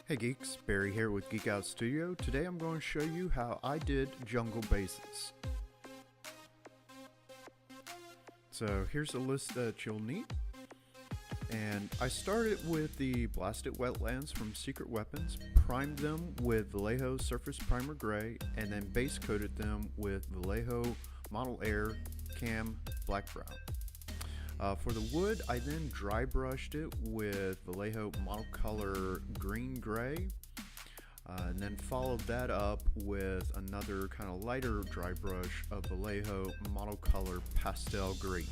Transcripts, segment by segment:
Hey geeks, Barry here with Geek Out Studio. Today I'm going to show you how I did jungle bases. So here's a list that you'll need. And I started with the Blasted Wetlands from Secret Weapons, primed them with Vallejo Surface Primer Gray, and then base coated them with Vallejo Model Air Cam Black Brown. For the wood, I then dry brushed it with Vallejo Model Color Green Gray, and then followed that up with another kind of lighter dry brush of Vallejo Model Color Pastel Green.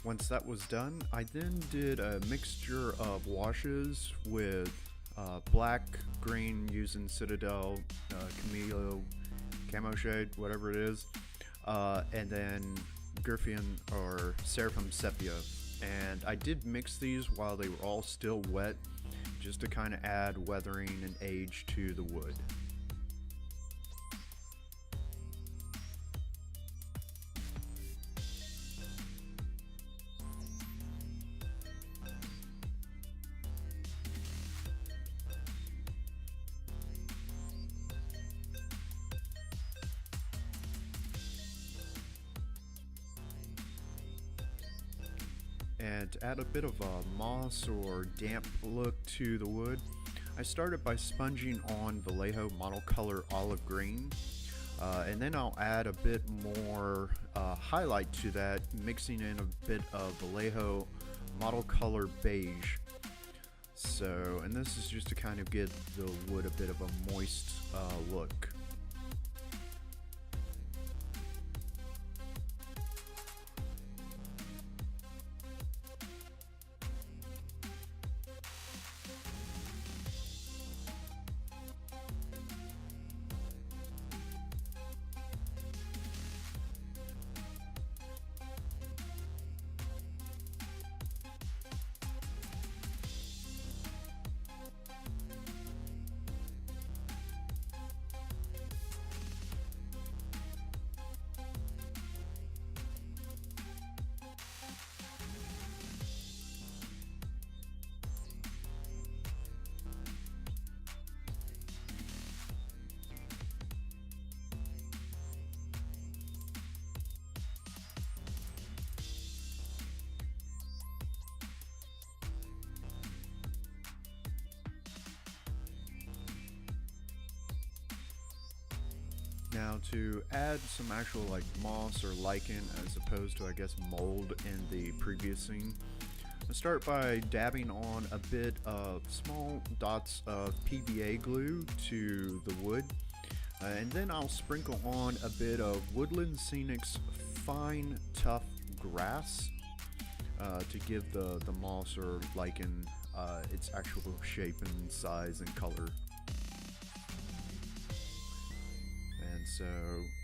Once that was done, I then did a mixture of washes with black, green, using Citadel, Camilo, Camo Shade, whatever it is, and then Gryphian or Seraphim Sepia. And I did mix these while they were all still wet, just to kind of add weathering and age to the wood. And to add a bit of a moss or damp look to the wood, I started by sponging on Vallejo Model Color Olive Green, and then I'll add a bit more highlight to that, mixing in a bit of Vallejo Model Color Beige. So, and this is just to kind of give the wood a bit of a moist look. Now to add some actual like moss or lichen as opposed to I guess mold in the previous scene, I start by dabbing on a bit of small dots of PVA glue to the wood, and then I'll sprinkle on a bit of Woodland Scenic's fine tough grass to give the moss or lichen its actual shape and size and color. And so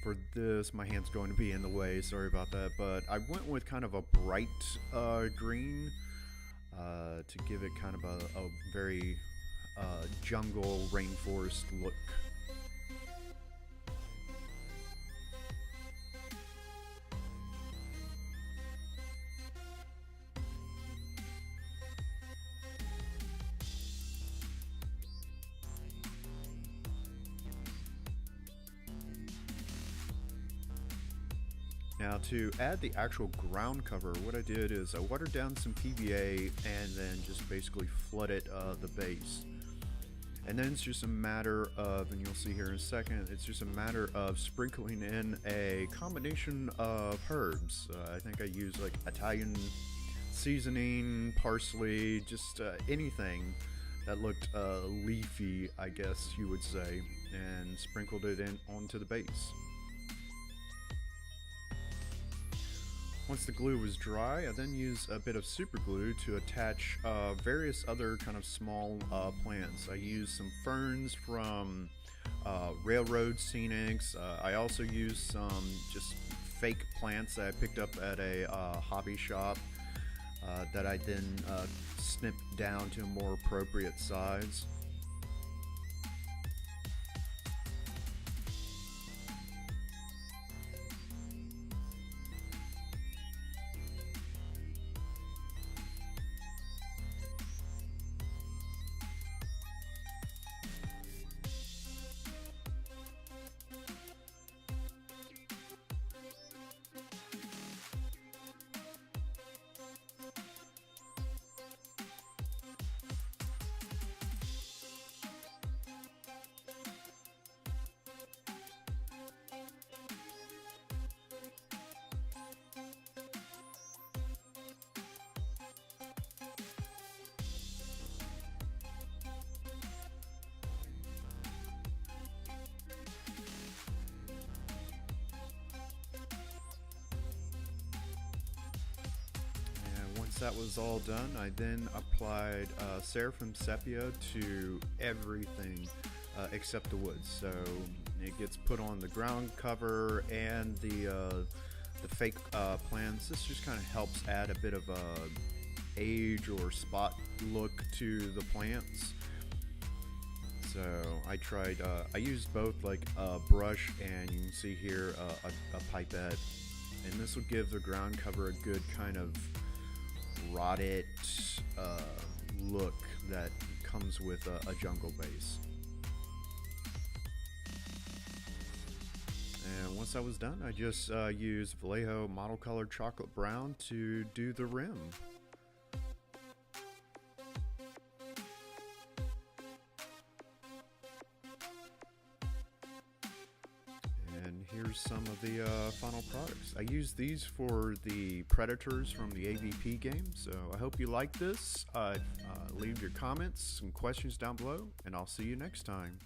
for this, my hand's going to be in the way, sorry about that, but I went with kind of a bright green to give it kind of a very jungle rainforest look. Now to add the actual ground cover, what I did is I watered down some PVA and then just basically flooded the base. And then it's just a matter of, and you'll see here in a second, it's just a matter of sprinkling in a combination of herbs. I think I used like Italian seasoning, parsley, just anything that looked leafy, I guess you would say, and sprinkled it in onto the base. Once the glue was dry, I then used a bit of super glue to attach various other kind of small plants. I used some ferns from Railroad Scenics. I also used some just fake plants that I picked up at a hobby shop that I then snipped down to a more appropriate size. Once that was all done, I then applied Seraphim Sepia to everything except the wood. So it gets put on the ground cover and the fake plants. This just kind of helps add a bit of a age or spot look to the plants. So I used both like a brush and you can see here a pipette, and this will give the ground cover a good kind of rotted look that comes with a jungle base. And once I was done, I just used Vallejo model colored chocolate brown to do the rim. And here's some of the final products. I used these for the Predators from the AVP game, so I hope you like this. Leave your comments and questions down below, and I'll see you next time.